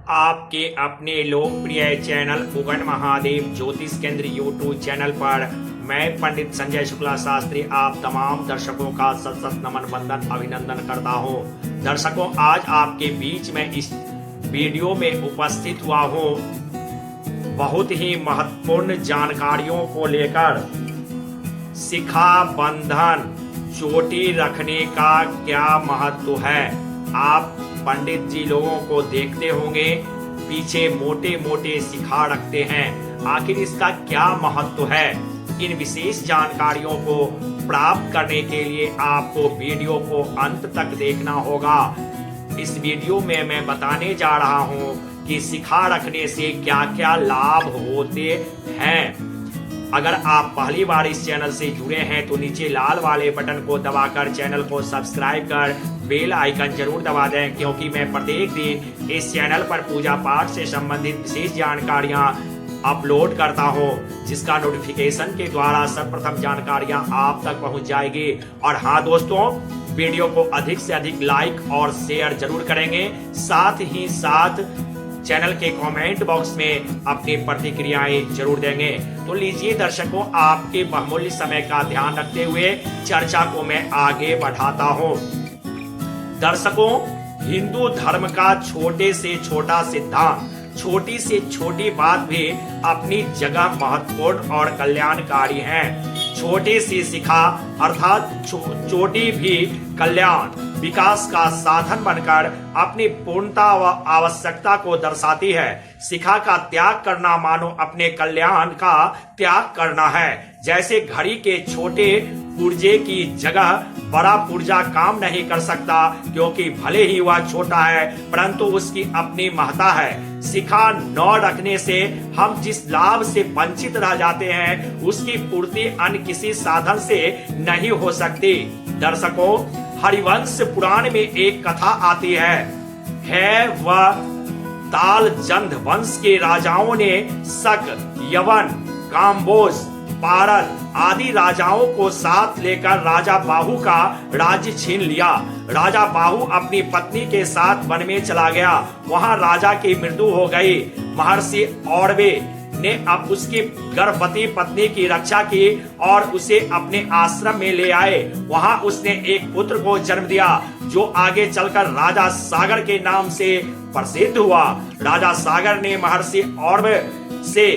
आपके अपने लोकप्रिय चैनल उगन महादेव ज्योतिष केंद्र यूट्यूब चैनल पर मैं पंडित संजय शुक्ला शास्त्री आप तमाम दर्शकों का सत सत नमन वंदन अभिनंदन करता हूं। दर्शकों, आज आपके बीच में इस वीडियो में उपस्थित हुआ हूं बहुत ही महत्वपूर्ण जानकारियों को लेकर। शिखा बंधन चोटी रखने का क्या महत्व है। आप पंडित जी लोगों को देखते होंगे पीछे मोटे मोटे शिखा रखते हैं, आखिर इसका क्या महत्व है। इन विशेष जानकारियों को प्राप्त करने के लिए आपको वीडियो को अंत तक देखना होगा। इस वीडियो में मैं बताने जा रहा हूं कि शिखा रखने से क्या क्या लाभ होते हैं। अगर आप पहली बार इस चैनल से जुड़े हैं तो नीचे लाल वाले बटन को दबाकर चैनल को सब्सक्राइब कर बेल आइकन जरूर दबा दें, क्योंकि मैं प्रत्येक दिन इस चैनल पर पूजा पाठ से संबंधित विशेष जानकारियां अपलोड करता हूं, जिसका नोटिफिकेशन के द्वारा सर्वप्रथम जानकारियां आप तक पहुंच जाएगी। और हाँ दोस्तों, वीडियो को अधिक से अधिक लाइक और शेयर जरूर करेंगे, साथ ही साथ चैनल के कमेंट बॉक्स में अपनी प्रतिक्रियाएं जरूर देंगे। तो लीजिए दर्शकों, आपके बहुमूल्य समय का ध्यान रखते हुए चर्चा को मैं आगे बढ़ाता हूं। दर्शकों, हिंदू धर्म का छोटे से छोटा सिद्धांत, छोटी से छोटी बात भी अपनी जगह महत्वपूर्ण और कल्याणकारी है। छोटी सी शिखा अर्थात चोटी भी कल्याण विकास का साधन बनकर अपनी पूर्णता व आवश्यकता को दर्शाती है। शिखा का त्याग करना मानो अपने कल्याण का त्याग करना है। जैसे घड़ी के छोटे पुर्जे की जगह बड़ा पुर्जा काम नहीं कर सकता, क्योंकि भले ही वह छोटा है परंतु उसकी अपनी महत्ता है। शिखा न रखने से हम जिस लाभ से वंचित रह जाते हैं उसकी पूर्ति अन्य किसी साधन से नहीं हो सकती। दर्शकों, हरिवंश पुराण में एक कथा आती है वह ताल जंध वंश के राजाओं ने शक, यवन, काम्बोज, पारद आदि राजाओं को साथ लेकर राजा बाहु का राज्य छीन लिया। राजा बाहु अपनी पत्नी के साथ वन में चला गया। वहां राजा की मृत्यु हो गई। महर्षि औरवे ने अब उसकी गर्भवती पत्नी की रक्षा की और उसे अपने आश्रम में ले आए। वहां उसने एक पुत्र को जन्म दिया जो आगे चलकर राजा सागर के नाम से प्रसिद्ध हुआ। राजा सागर ने महर्षि औरवे से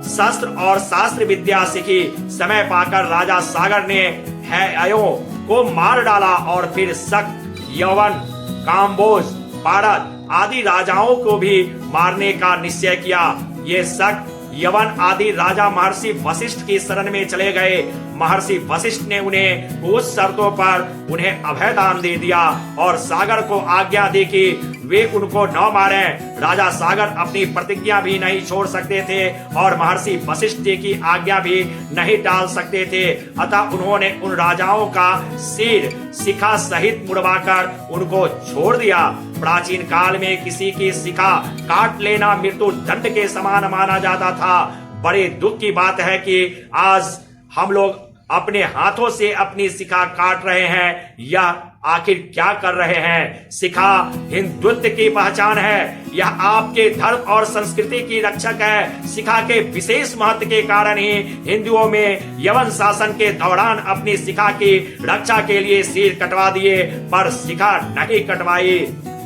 शस्त्र और शास्त्र विद्या सीखी। समय पाकर राजा सागर ने हैयों को मार डाला और फिर शक, यवन, काम्बोज, पारद आदि राजाओं को भी मारने का निश्चय किया। ये शक, यवन आदि राजा महर्षि वशिष्ठ की शरण में चले गए। महर्षि वशिष्ठ ने उन्हें कुछ शर्तों पर उन्हें अभयदान दे दिया और सागर को आज्ञा दी कि वे उनको न मारें। राजा सागर अपनी प्रतिज्ञा भी नहीं छोड़ सकते थे और महर्षि वशिष्ठ जी की आज्ञा भी नहीं टाल सकते थे। अतः उन्होंने उन राजाओं का सिर शिखा सहित मुड़वाकर उनको छोड़ दिया। प्राचीन काल में किसी की शिखा काट लेना मृत्यु दंड के समान माना जाता था। बड़े दुख की बात है कि आज हम लोग अपने हाथों से अपनी शिखा काट रहे हैं। यह आखिर क्या कर रहे हैं। शिखा हिंदुत्व की पहचान है। यह आपके धर्म और संस्कृति की रक्षक है। शिखा के विशेष महत्व के कारण ही हिंदुओं में यवन शासन के दौरान अपनी शिखा की रक्षा के लिए सिर कटवा दिए, पर शिखा नहीं कटवाई।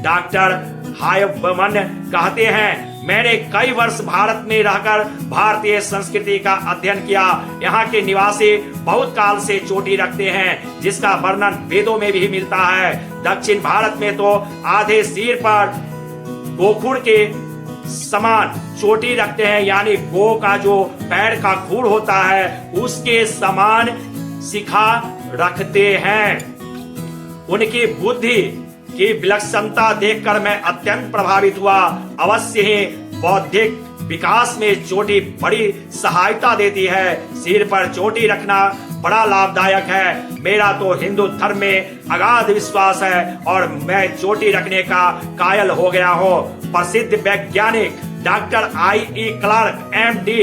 डॉक्टर हायबमन कहते हैं, मैंने कई वर्ष भारत में रहकर भारतीय संस्कृति का अध्ययन किया। यहाँ के निवासी बहुत काल से चोटी रखते हैं, जिसका वर्णन वेदों में भी मिलता है। दक्षिण भारत में तो आधे सिर पर गोखुर के समान चोटी रखते हैं, यानी गो का जो पैर का खूर होता है उसके समान शिखा रखते हैं। उनकी बुद्धि की विलक्षणता देखकर मैं अत्यंत प्रभावित हुआ। अवश्य ही बौद्धिक विकास में चोटी बड़ी सहायता देती है। सिर पर चोटी रखना बड़ा लाभदायक है। मेरा तो हिंदू धर्म में अगाध विश्वास है और मैं चोटी रखने का कायल हो गया हूँ। प्रसिद्ध वैज्ञानिक डॉक्टर I.E. क्लार्क MD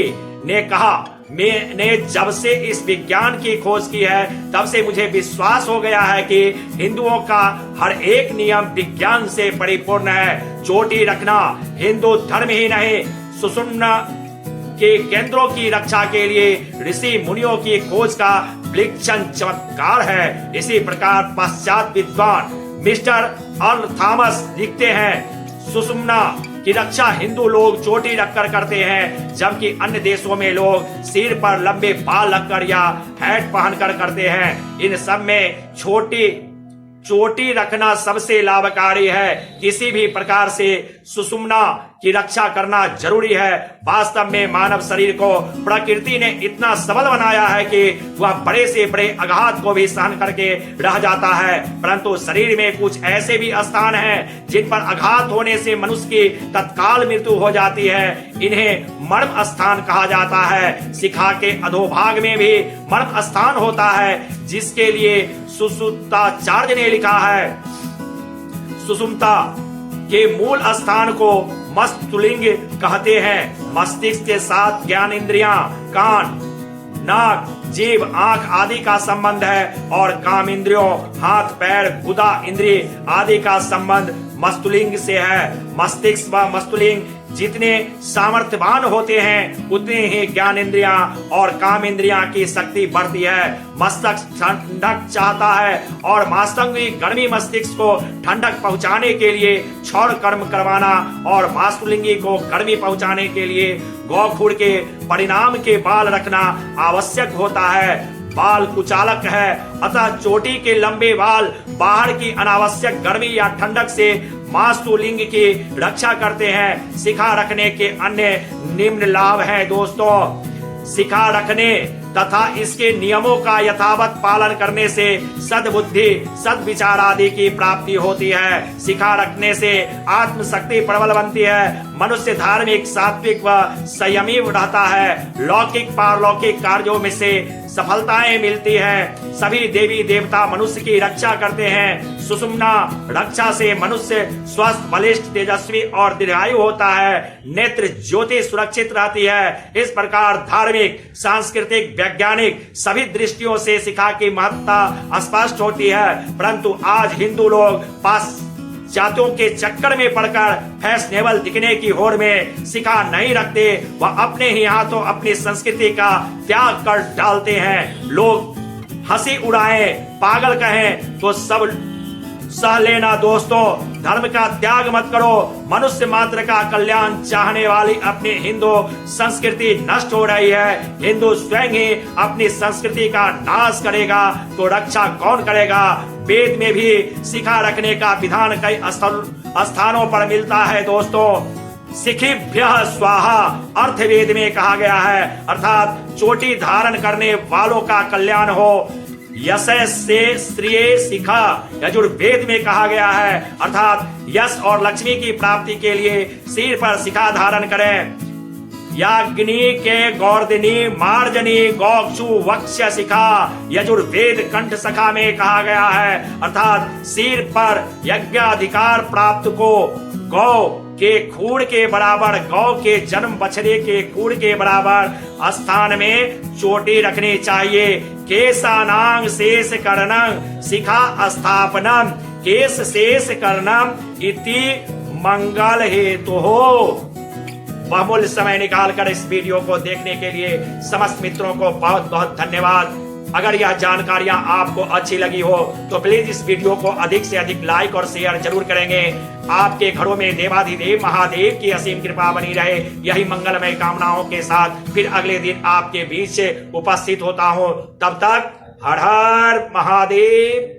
ने कहा, मैंने जब से इस विज्ञान की खोज की है तब से मुझे विश्वास हो गया है कि हिंदुओं का हर एक नियम विज्ञान से परिपूर्ण है। चोटी रखना हिंदू धर्म ही नहीं, सुषुम्ना के केंद्रों की रक्षा के लिए ऋषि मुनियों की खोज का विलक्षण चमत्कार है। इसी प्रकार पश्चात विद्वान मिस्टर अर्ल थॉमस लिखते हैं, सुषुम्ना की रक्षा हिंदू लोग चोटी रखकर करते हैं, जबकि अन्य देशों में लोग सिर पर लंबे बाल रखकर या हैट पहनकर करते हैं। इन सब में चोटी रखना सबसे लाभकारी है। किसी भी प्रकार से सुषुम्ना की रक्षा करना जरूरी है। वास्तव में मानव शरीर को प्रकृति ने इतना सबल बनाया है कि वह बड़े से बड़े आघात को भी सहन करके रह जाता है, परंतु शरीर में कुछ ऐसे भी स्थान हैं जिन पर आघात होने से मनुष्य की तत्काल मृत्यु हो जाती है। इन्हें मर्म स्थान कहा जाता है। शिखा के अधोभाग में भी मर्म स्थान होता है, जिसके लिए सुश्रुताचार्य ने लिखा है, सुषुम्ना के मूल स्थान को मस्तुलिंग कहते हैं। मस्तिष्क के साथ ज्ञान इंद्रियां, कान, नाक, जीभ, आंख आदि का संबंध है और काम इंद्रियों, हाथ, पैर, गुदा इंद्रिय आदि का संबंध मस्तुलिंग से है। मस्तिष्क व मस्तुलिंग जितने सामर्थ्यवान होते हैं उतने ही ज्ञान इंद्रियां और काम इंद्रियां की शक्ति बढ़ती है। मस्तिष्क ठंडक चाहता है और मास्तंगी गर्मी मस्तिष्क को ठंडक पहुंचाने के लिए क्षौर कर्म करवाना और मास्तुलिंगी को गर्मी पहुंचाने के लिए गौखुर के परिणाम के बाल रखना आवश्यक होता है। बाल कुचालक है, अतः चोटी के लंबे बाल बाहर की अनावश्यक गर्मी या ठंडक से मास्तुलिंग की रक्षा करते हैं। शिखा रखने के अन्य निम्न लाभ हैं दोस्तों। शिखा रखने तथा इसके नियमों का यथावत पालन करने से सद्बुद्धि, सद्विचार आदि की प्राप्ति होती है। शिखा रखने से आत्मशक्ति प्रबल बनती है। मनुष्य धार्मिक, सात्विक व संयमी रहता है। लौकिक पारलौकिक कार्यों में से सफलताएं मिलती हैं। सभी देवी देवता मनुष्य की रक्षा करते हैं। सुषुम्ना रक्षा से मनुष्य स्वस्थ, बलिष्ठ, तेजस्वी और दीर्घायु होता है। नेत्र ज्योति सुरक्षित रहती है। इस प्रकार धार्मिक, सांस्कृतिक, वैज्ञानिक सभी दृष्टियों से शिखा की महत्ता स्पष्ट होती है। परंतु आज हिंदू लोग पाश्चात्यों के चक्कर में पड़कर फैशनेबल दिखने की होड़ में शिखा नहीं रखते। वह अपने ही हाथों अपनी संस्कृति का त्याग कर डालते हैं। लोग हंसी उड़ाएं, पागल कहें तो सब सह लेना दोस्तों। धर्म का त्याग मत करो। मनुष्य मात्र का कल्याण चाहने वाली अपनी हिंदू संस्कृति नष्ट हो रही है। हिंदू स्वयं ही अपनी संस्कृति का नाश करेगा तो रक्षा कौन करेगा। वेद में भी शिखा रखने का विधान कई स्थानों पर मिलता है दोस्तों। शिखिभ्यः स्वाहा अर्थ वेद में कहा गया है, अर्थात चोटी धारण करने वालों का कल्याण हो। यशः से श्रेय शिखा यजुर्वेद में कहा गया है, अर्थात यश और लक्ष्मी की प्राप्ति के लिए सिर पर शिखा धारण करें। याग्नि के गौर्दिनी मार्जनी गौक्षु वक्ष शिखा यजुर्वेद कंठ सखा में कहा गया है, अर्थात सिर पर यज्ञाधिकार प्राप्त को गौ के खूर के बराबर, गौ के जन्म बछड़े के खूर के बराबर स्थान में चोटी रखनी चाहिए। केशानां शेष कर्णं शिखा स्थापनम केश शेष कर्णम इति मंगल हेतु हो। बहुमूल्य समय निकालकर इस वीडियो को देखने के लिए समस्त मित्रों को बहुत बहुत धन्यवाद। अगर यह जानकारियां आपको अच्छी लगी हो तो प्लीज इस वीडियो को अधिक से अधिक लाइक और शेयर जरूर करेंगे। आपके घरों में देवाधिदेव महादेव की असीम कृपा बनी रहे, यही मंगलमय कामनाओं के साथ फिर अगले दिन आपके बीच से उपस्थित होता हूं। तब तक हर हर महादेव।